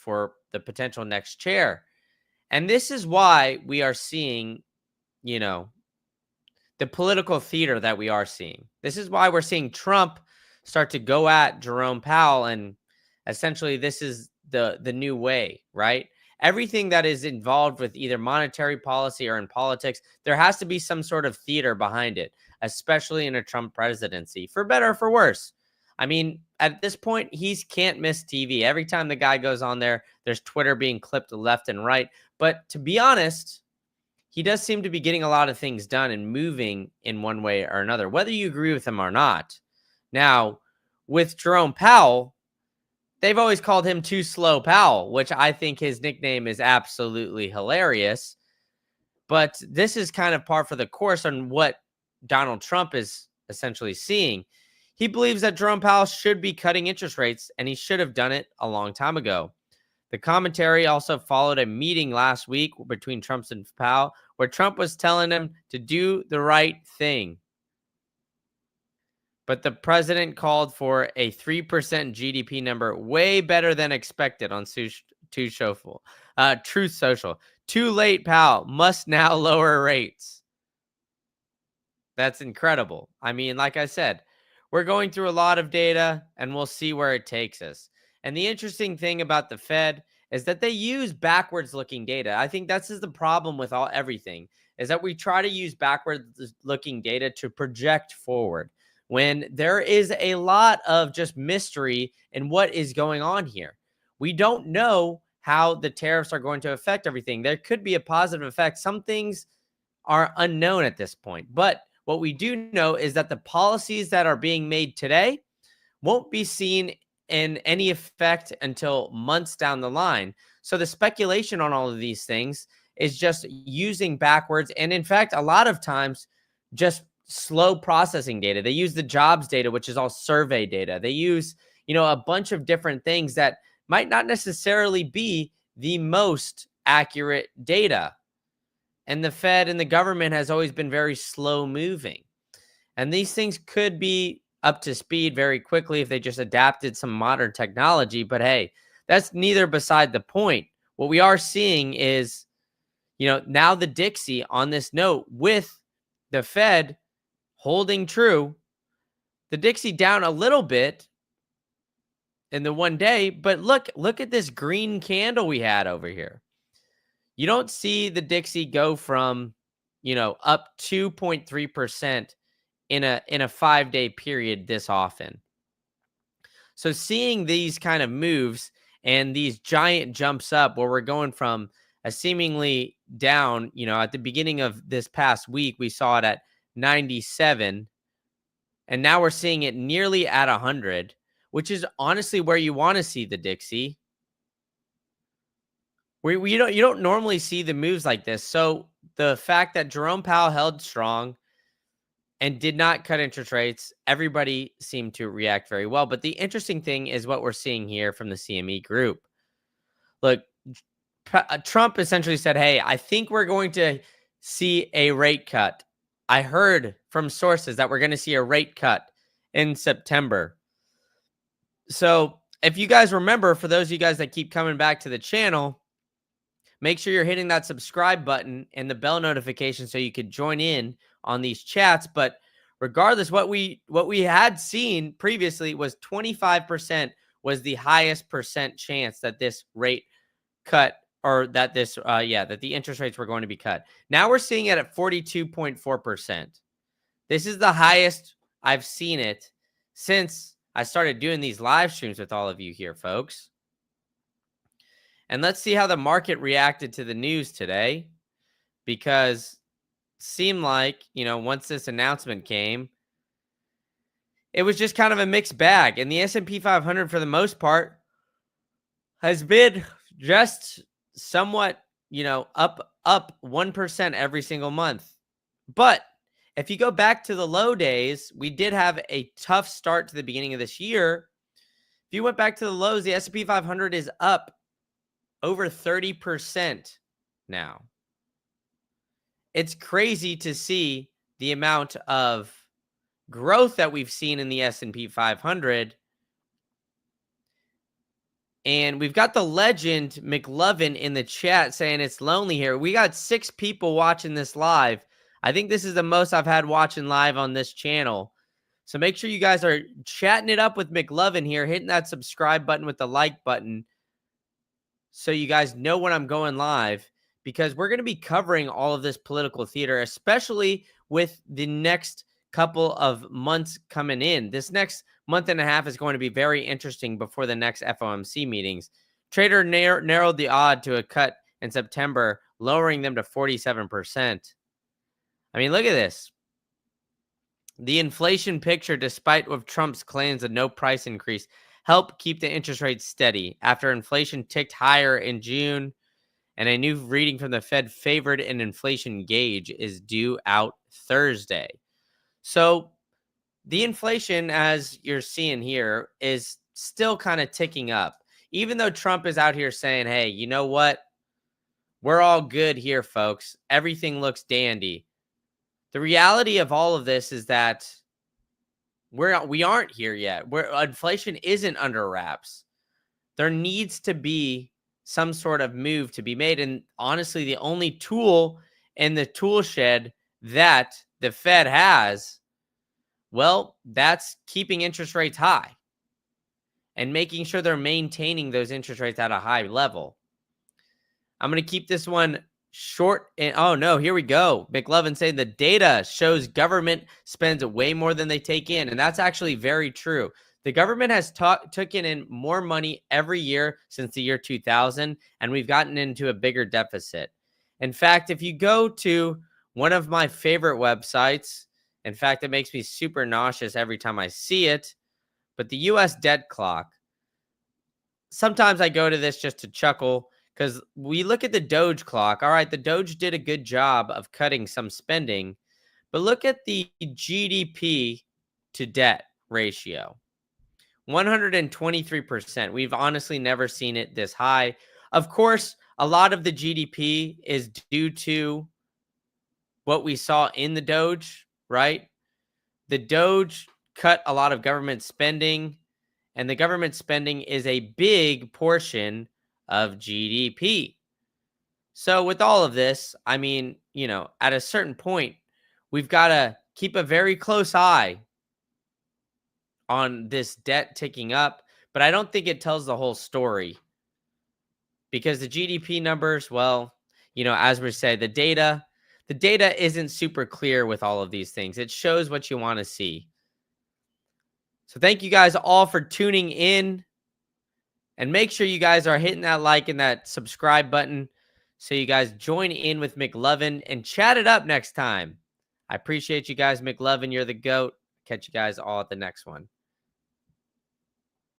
for the potential next chair. And this is why we are seeing, you know, the political theater that we are seeing. This is why we're seeing Trump start to go at Jerome Powell, and essentially this is the new way, right? Everything that is involved with either monetary policy or in politics, there has to be some sort of theater behind it, especially in a Trump presidency, for better or for worse. I mean, at this point, he can't miss TV. Every time the guy goes on there, there's Twitter being clipped left and right. But to be honest, he does seem to be getting a lot of things done and moving in one way or another, whether you agree with him or not. Now, with Jerome Powell, they've always called him Too Slow Powell, which I think his nickname is absolutely hilarious. But this is kind of par for the course on what Donald Trump is essentially seeing. He believes that Jerome Powell should be cutting interest rates, and he should have done it a long time ago. The commentary also followed a meeting last week between Trump and Powell, where Trump was telling him to do the right thing. But the president called for a 3% GDP number, way better than expected on Truth Social. Too late, Powell. Must now lower rates. That's incredible. I mean, like I said, we're going through a lot of data, and we'll see where it takes us. And the interesting thing about the Fed is that they use backwards looking data. I think that's the problem with everything, is that we try to use backwards looking data to project forward when there is a lot of just mystery in what is going on here. We don't know how the tariffs are going to affect everything. There could be a positive effect. Some things are unknown at this point, but what we do know is that the policies that are being made today won't be seen in any effect until months down the line. So the speculation on all of these things is just using backwards. And in fact, a lot of times just slow processing data. They use the jobs data, which is all survey data. They use, a bunch of different things that might not necessarily be the most accurate data. And the Fed and the government has always been very slow moving. And these things could be up to speed very quickly if they just adapted some modern technology. But hey, that's neither beside the point. What we are seeing is, now the Dixie on this note with the Fed holding true, the Dixie down a little bit in the one day. But look at this green candle we had over here. You don't see the Dixie go from, up 2.3% in a 5-day period this often. So seeing these kind of moves and these giant jumps up where we're going from a seemingly down, at the beginning of this past week, we saw it at 97, and now we're seeing it nearly at 100, which is honestly where you want to see the Dixie. You don't normally see the moves like this. So the fact that Jerome Powell held strong and did not cut interest rates, everybody seemed to react very well. But the interesting thing is what we're seeing here from the CME group. Look, Trump essentially said, hey, I think we're going to see a rate cut. I heard from sources that we're going to see a rate cut in September. So if you guys remember, for those of you guys that keep coming back to the channel, make sure you're hitting that subscribe button and the bell notification so you could join in on these chats. But regardless, what we had seen previously was 25% was the highest percent chance that this rate cut, or that that the interest rates were going to be cut. Now we're seeing it at 42.4%. This is the highest I've seen it since I started doing these live streams with all of you here, folks. And let's see how the market reacted to the news today, because it seemed like, once this announcement came, it was just kind of a mixed bag. And the S&P 500, for the most part, has been just somewhat, up 1% every single month. But if you go back to the low days, we did have a tough start to the beginning of this year. If you went back to the lows, the S&P 500 is up over 30% now. It's crazy to see the amount of growth that we've seen in the S&P 500. And we've got the legend McLovin in the chat saying it's lonely here. We got 6 people watching this live. I think this is the most I've had watching live on this channel. So make sure you guys are chatting it up with McLovin here, hitting that subscribe button with the like button so you guys know when I'm going live, because we're going to be covering all of this political theater, especially with the next couple of months coming in. This next month and a half is going to be very interesting before the next FOMC meetings. Trader narrowed the odd to a cut in September, lowering them to 47%. I mean, look at this. The inflation picture, despite of Trump's claims of no price increase, helped keep the interest rates steady after inflation ticked higher in June, and a new reading from the Fed favored an inflation gauge is due out Thursday. So the inflation, as you're seeing here, is still kind of ticking up. Even though Trump is out here saying, hey, you know what? We're all good here, folks. Everything looks dandy. The reality of all of this is that we aren't here yet. Inflation isn't under wraps. There needs to be some sort of move to be made. And honestly, the only tool in the tool shed that the Fed has, well, that's keeping interest rates high and making sure they're maintaining those interest rates at a high level. I'm going to keep this one short. And oh no, here we go. McLovin saying the data shows government spends way more than they take in. And that's actually very true. The government has taken in more money every year since the year 2000, and we've gotten into a bigger deficit. In fact, if you go to one of my favorite websites, in fact, it makes me super nauseous every time I see it, but the U.S. debt clock. Sometimes I go to this just to chuckle because we look at the Doge clock. All right, the Doge did a good job of cutting some spending, but look at the GDP to debt ratio. 123%. We've honestly never seen it this high. Of course, a lot of the GDP is due to what we saw in the Doge, right? The Doge cut a lot of government spending, and the government spending is a big portion of GDP. So with all of this, I mean, at a certain point, we've got to keep a very close eye on this debt ticking up, but I don't think it tells the whole story because the GDP numbers, well, as we say, the data isn't super clear with all of these things. It shows what you want to see. So thank you guys all for tuning in, and make sure you guys are hitting that like and that subscribe button so you guys join in with McLovin and chat it up next time. I appreciate you guys, McLovin. You're the GOAT. Catch you guys all at the next one.